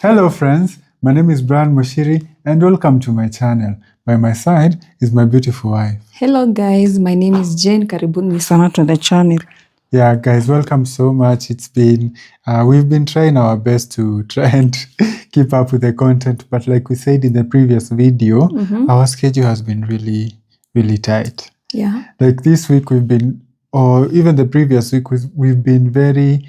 Hello friends, my name is Brian Moshiri and welcome to my channel. By my side is my beautiful wife. Hello guys, my name is Jane. Karibuni sana to the channel. Yeah guys, welcome so much. It's been, we've been trying our best to try and keep up with the content, but like we said in the previous video, our schedule has been really tight. Yeah. Like this week we've been, or even the previous week, we've been very,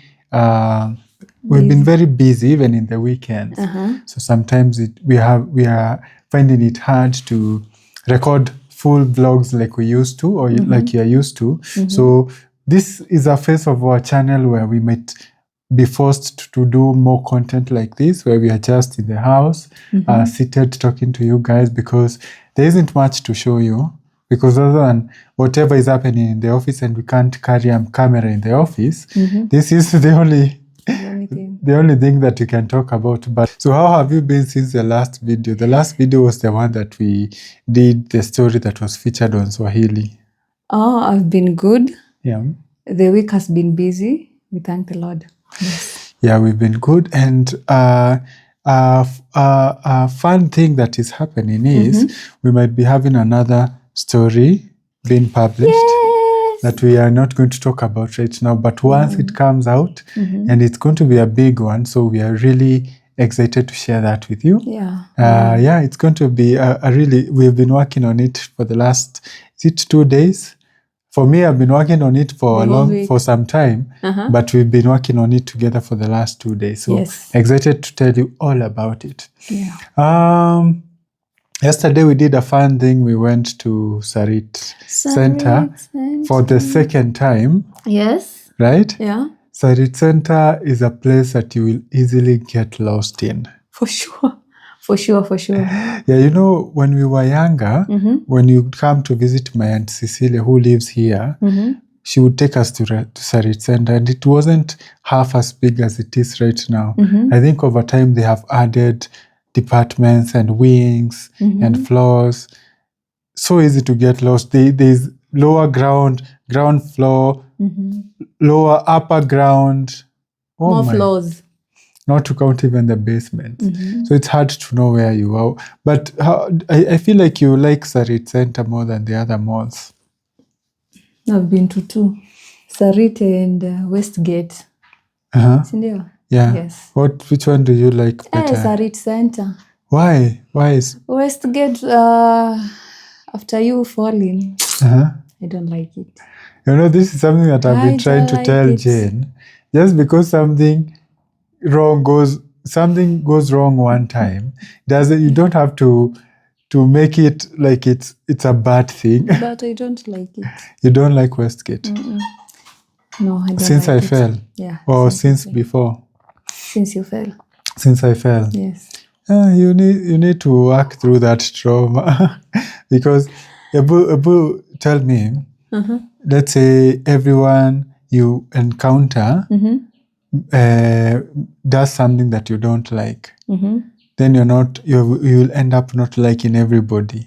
we've been very busy even in the weekends. So sometimes we are finding it hard to record full vlogs like we used to, or like you're used to. So this is a phase of our channel where we might be forced to do more content like this, where we are just in the house, seated talking to you guys, because there isn't much to show you. Because other than whatever is happening in the office and we can't carry a camera in the office, this is the only thing that we can talk about. But so how have you been since the last video? The last video was the one that we did, the story that was featured on Swahili. Oh, I've been good. Yeah. The week has been busy. We thank the Lord. Yes. Yeah, we've been good. And a fun thing that is happening is we might be having another story being published that we are not going to talk about right now, but once it comes out, and it's going to be a big one, so we are really excited to share that with you. Yeah, it's going to be we've been working on it for the last, is it 2 days? For me, I've been working on it for some time, but we've been working on it together for the last 2 days. So excited to tell you all about it. Yeah. Yesterday we did a fun thing. We went to Sarit Center for the second time. Yes. Right? Yeah. Sarit Center is a place that you will easily get lost in. For sure. For sure. Yeah, you know, when we were younger, when you come to visit my Aunt Cecilia, who lives here, she would take us to Sarit Center, and it wasn't half as big as it is right now. I think over time they have added departments and wings and floors. So easy to get lost. There's lower ground floor, lower, upper ground. More floors. Not to count even the basement. So it's hard to know where you are. But I feel like you like Sarit Center more than the other malls. I've been to 2. Sarit and Westgate. Sindio? Yeah. Yes. Which one do you like better? Sarit Center. Why? Why is Westgate, after you falling, I don't like it. You know, this is something that I've been trying to tell Jane. Just because something goes wrong one time, you don't have to make it like it's a bad thing. But I don't like it. You don't like Westgate? No, I don't Since like I fell? Yeah. Or since before? Since you fell. Since I fell? Yes. You need to work through that trauma. Because Abu, tell me, let's say everyone you encounter does something that you don't like, then you'll end up not liking everybody.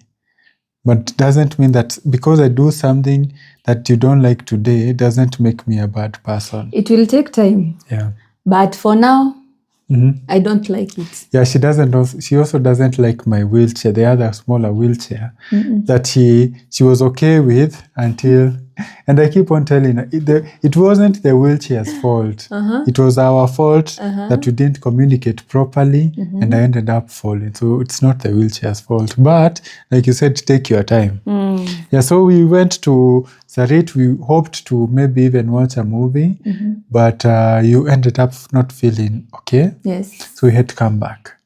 But doesn't mean that because I do something that you don't like today, doesn't make me a bad person. It will take time. Yeah. But for now, I don't like it. Yeah, she also doesn't like my wheelchair, the other smaller wheelchair that she was okay with until, and I keep on telling her, it wasn't the wheelchair's fault. It was our fault that we didn't communicate properly, and I ended up falling. So it's not the wheelchair's fault. But like you said, take your time. Yeah, so we went to Sarit. We hoped to maybe even watch a movie, but you ended up not feeling okay. Yes. So we had to come back.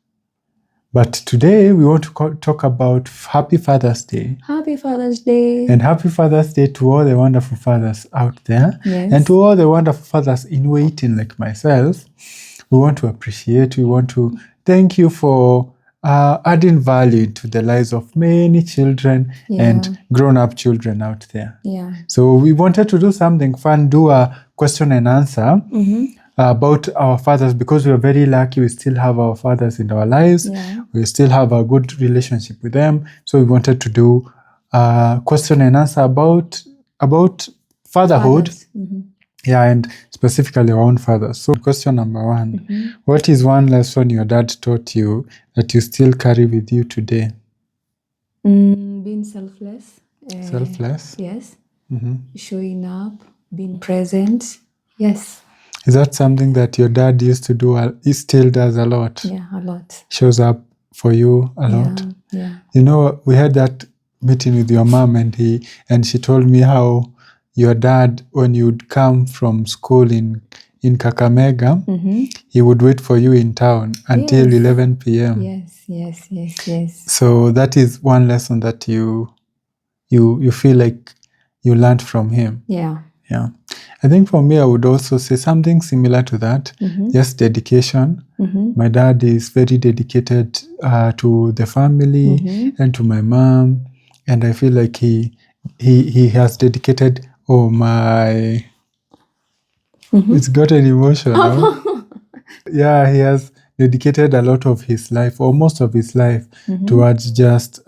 But today we want to talk about Happy Father's Day. Happy Father's Day. And Happy Father's Day to all the wonderful fathers out there. Yes. And to all the wonderful fathers in waiting like myself. We want to appreciate, we want to thank you for adding value to the lives of many children and grown-up children out there. Yeah. So we wanted to do something fun, do a question and answer about our fathers, because we are very lucky. We still have our fathers in our lives. Yeah. We still have a good relationship with them. So we wanted to do a question and answer about fatherhood Yeah, and specifically our own fathers. So question number 1, what is one lesson your dad taught you that you still carry with you today? Being selfless. Selfless? Yes. Showing up, being present. Yes. Is that something that your dad used to do? He still does a lot? Yeah, a lot. Shows up for you a lot? Yeah. You know, we had that meeting with your mom and she told me how your dad, when you'd come from school in Kakamega, he would wait for you in town until 11 p.m. Yes. So that is one lesson that you feel like you learned from him. Yeah. I think for me, I would also say something similar to that, just dedication. My dad is very dedicated to the family and to my mom, and I feel like he has dedicated, it's gotten emotional. Yeah, he has dedicated a lot of his life, or most of his life, towards just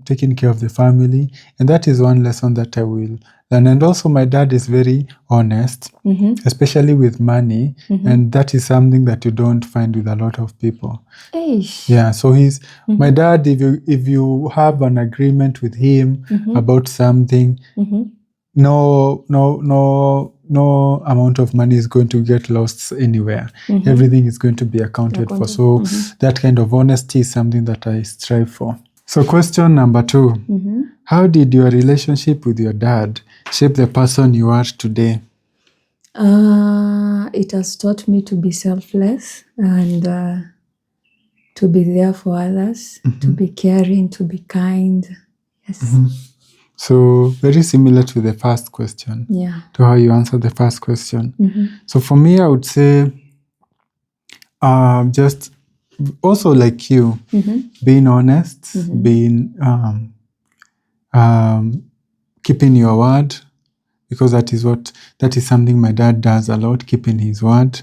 taking care of the family. And that is one lesson that I will learn. And also my dad is very honest, especially with money. And that is something that you don't find with a lot of people. Yeah, so he's my dad, if you have an agreement with him about something, no amount of money is going to get lost anywhere. Everything is going to be accounted for. So that kind of honesty is something that I strive for. So question number 2, how did your relationship with your dad shape the person you are today? It has taught me to be selfless and to be there for others, to be caring, to be kind. Yes. So very similar to the first question, to how you answered the first question. So for me, I would say just also like you, being honest, being keeping your word, because that is something my dad does a lot, keeping his word.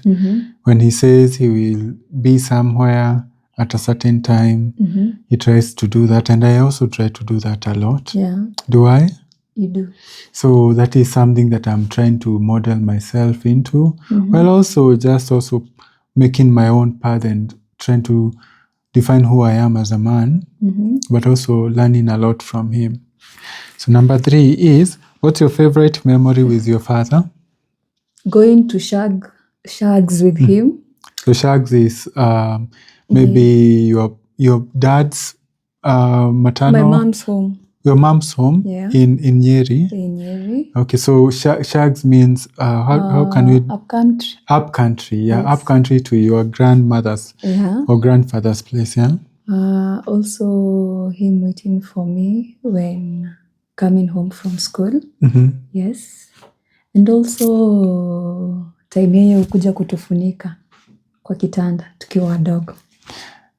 When he says he will be somewhere at a certain time, he tries to do that, and I also try to do that a lot. Yeah. Do I? You do. So that is something that I'm trying to model myself into, while also making my own path and trying to define who I am as a man, but also learning a lot from him. So number 3 is, what's your favorite memory with your father? Going to shags with him. So shags is maybe your dad's maternal. My mom's home. Your mom's home in Nyeri. In Nyeri. Okay, so shags means how can we? Upcountry. Upcountry, yeah, yes. Upcountry to your grandmother's or grandfather's place, yeah. Also, him waiting for me when coming home from school. Yes, and also time yeye ukuja kutufunika kwa kitanda tukiwa wadogo.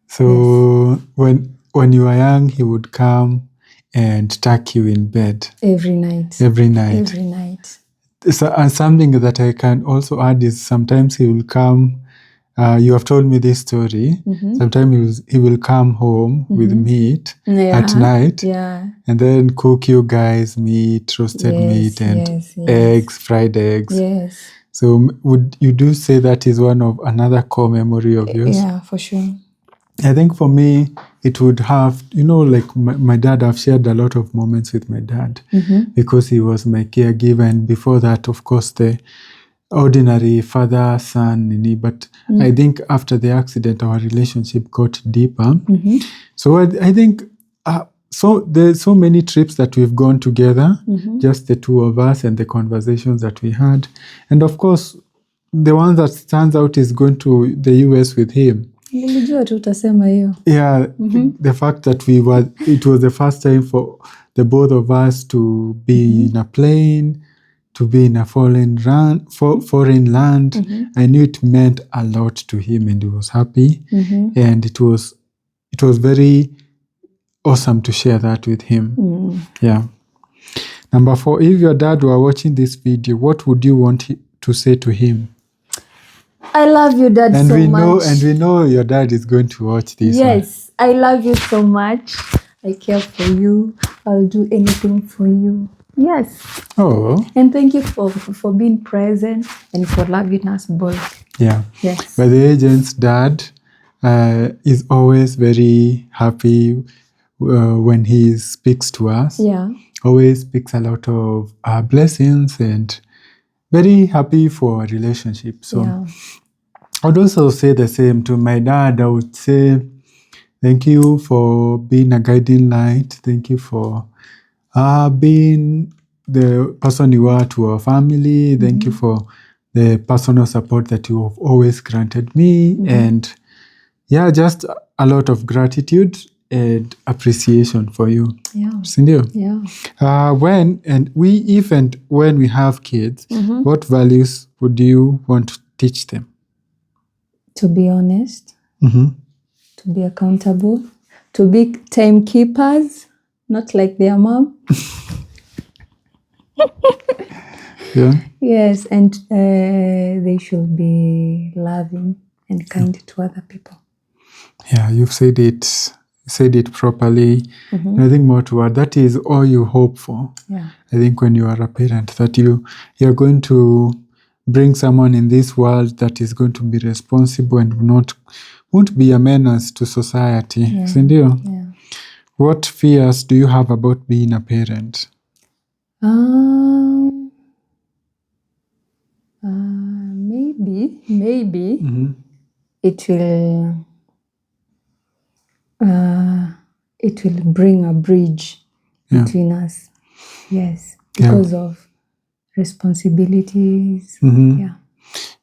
So when you were young, he would come and tuck you in bed every night. So, and something that I can also add is sometimes he will come. You have told me this story. Sometimes he will come home with meat at night, and then cook you guys meat, roasted meat, and eggs, fried eggs. Yes. So would you do say that is one of another core memory of yours? Yeah, for sure. I think for me, it would have, like my dad, I've shared a lot of moments with my dad because he was my caregiver. And before that, of course, the ordinary father, son, but I think after the accident, our relationship got deeper. So I think, so there's so many trips that we've gone together, just the two of us and the conversations that we had. And of course, the one that stands out is going to the US with him. Nilijua tu utasema hiyo. Yeah, the fact that it was the first time for the both of us to be in a plane, to be in a foreign land. I knew it meant a lot to him, and he was happy. And it was very awesome to share that with him. Yeah. Number 4, if your dad were watching this video, what would you want to say to him? I love you, Dad, so much. And we know your dad is going to watch this. Yes, I love you so much. I care for you. I'll do anything for you. Yes. Oh. And thank you for being present and for loving us both. Yeah. Yes. But the agent's dad is always very happy when he speaks to us. Yeah. Always speaks a lot of blessings and very happy for our relationship. So Yeah. I would also say the same to my dad. I would say thank you for being a guiding light. Thank you for being the person you are to our family. Thank you for the personal support that you have always granted me. And yeah, just a lot of gratitude and appreciation for you. Yeah. Cindy? Yeah. When we have kids, what values would you want to teach them? To be honest, to be accountable, to be timekeepers, not like their mom. Yeah. Yes, and they should be loving and kind to other people. Yeah, you've said it properly. Nothing more to add. That is all you hope for. Yeah. I think when you are a parent, that you're going to bring someone in this world that is going to be responsible and won't be a menace to society. Yeah. Sindio? Yeah. What fears do you have about being a parent? Maybe it will bring a bridge between us. Yes, because of responsibilities. Yeah.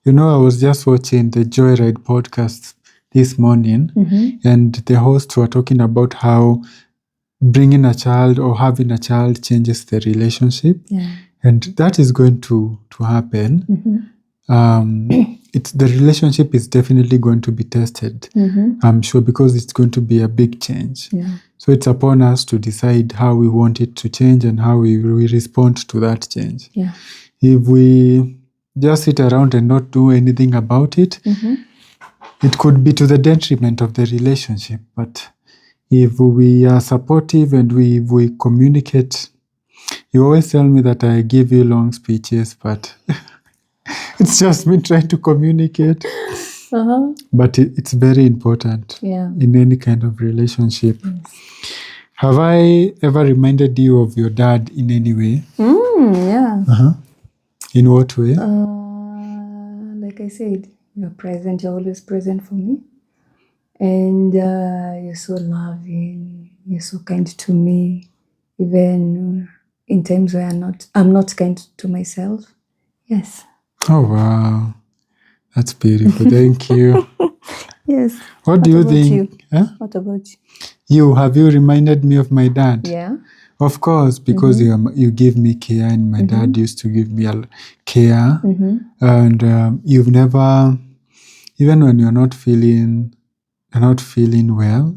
You know, I was just watching the Joyride podcast this morning, and the hosts were talking about how bringing a child or having a child changes the relationship. Yeah. And that is going to happen. The relationship is definitely going to be tested, I'm sure, because it's going to be a big change. Yeah. So it's upon us to decide how we want it to change and how we respond to that change. Yeah. If we just sit around and not do anything about it, it could be to the detriment of the relationship. But if we are supportive and we communicate, you always tell me that I give you long speeches, but it's just me trying to communicate. But it's very important in any kind of relationship. Yes. Have I ever reminded you of your dad in any way? Yeah. In what way? Like I said, you're present. You're always present for me. And you're so loving. You're so kind to me. Even in times where I'm not kind to myself. Yes. Oh, wow. That's beautiful. Thank you. Yes. What do you think? Huh? What about you? Have you reminded me of my dad? Yeah. Of course, because you give me care, and my dad used to give me care. And you've never, even when you're not feeling well,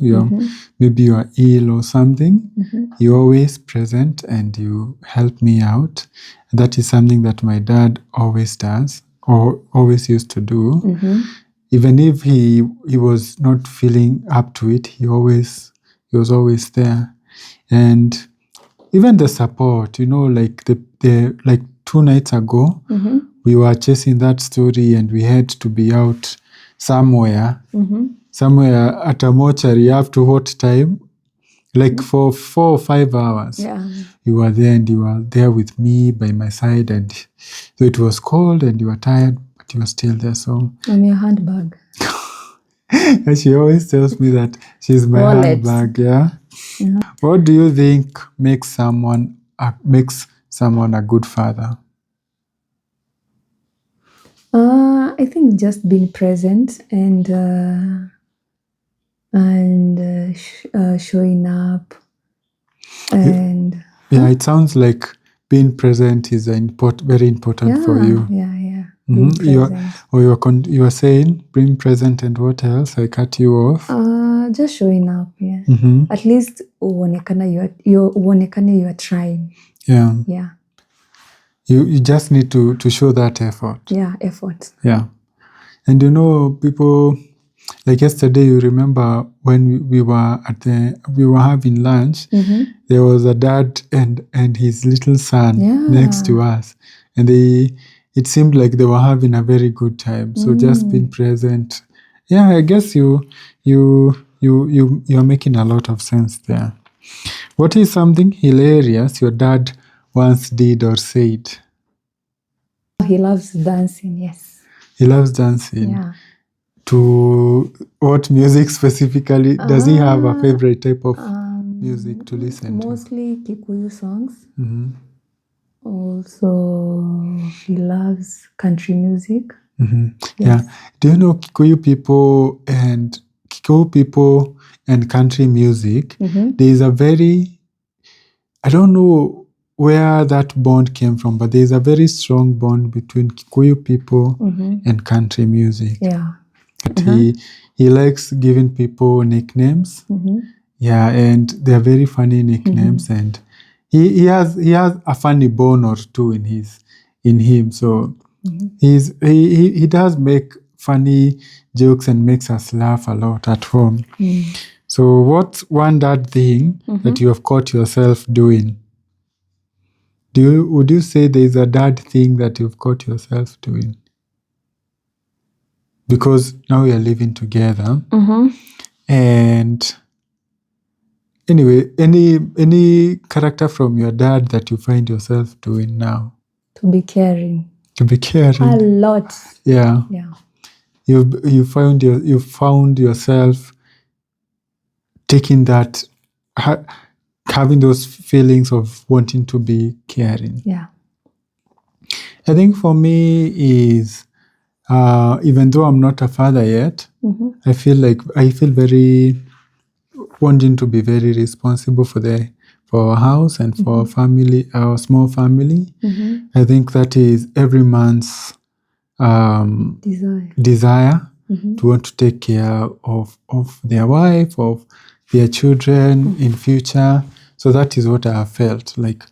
maybe you are ill or something, you're always present and you help me out. And that is something that my dad always does, or always used to do. Even if he was not feeling up to it, he was always there. And even the support, like like 2 nights ago, we were chasing that story and we had to be out somewhere at a mortuary. You have to what time? Like for 4 or 5 hours. Yeah. You were there and you were there with me by my side, and so it was cold and you were tired, but you were still there. So I'm your handbag. And she always tells me that she's my handbag. Yeah. What do you think makes someone a good father? I think just being present and showing up. And it sounds like being present is very important for you. Yeah. You are saying being present, and what else? I cut you off. Just showing up. Yeah. At least uonekane you are trying. Yeah. Yeah. You just need to show that effort. Yeah, effort. Yeah. And people Like yesterday, you remember when we were having lunch. There was a dad and his little son next to us, and it seemed like they were having a very good time. So just being present. Yeah, I guess you're making a lot of sense there. What is something hilarious your dad once did or said? He loves dancing. Yes. He loves dancing. Yeah. To what music specifically? Does he have a favorite type of music to listen to? Mostly Kikuyu songs. Also, he loves country music. Yes. Yeah. Do you know Kikuyu people and country music? There is a very, I don't know where that bond came from, but there is a very strong bond between Kikuyu people and country music. Yeah. He likes giving people nicknames. Yeah, and they're very funny nicknames, and he has a funny bone or two in him. So he does make funny jokes and makes us laugh a lot at home. So what's one dad thing that you have caught yourself doing? Would you say there's a dad thing that you've caught yourself doing? Because now we are living together. And anyway, any character from your dad that you find yourself doing now? To be caring. To be caring. A lot. Yeah. Yeah. You found yourself taking that, having those feelings of wanting to be caring. Yeah. I think for me is, even though I'm not a father yet, I feel very wanting to be very responsible for our house and for our family, our small family. I think that is every man's desire to want to take care of their wife, of their children in future. So that is what I have felt like,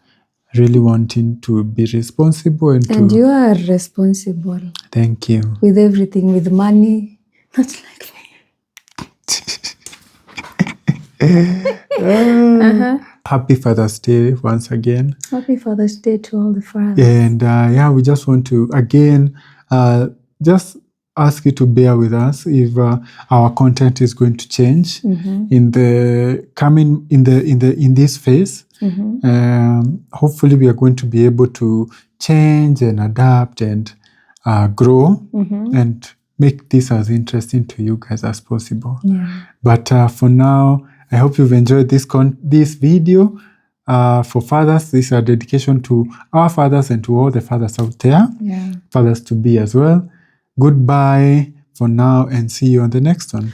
really wanting to be responsible and you are responsible. Thank you. With everything, with money, not like me. Happy Father's Day once again. Happy Father's Day to all the fathers. And we just want to again just ask you to bear with us if our content is going to change in this phase. Hopefully we are going to be able to change and adapt and grow and make this as interesting to you guys as possible. But for now, I hope you've enjoyed this video. For fathers, this is a dedication to our fathers and to all the fathers out there. Fathers to be as well. Goodbye for now and see you on the next one.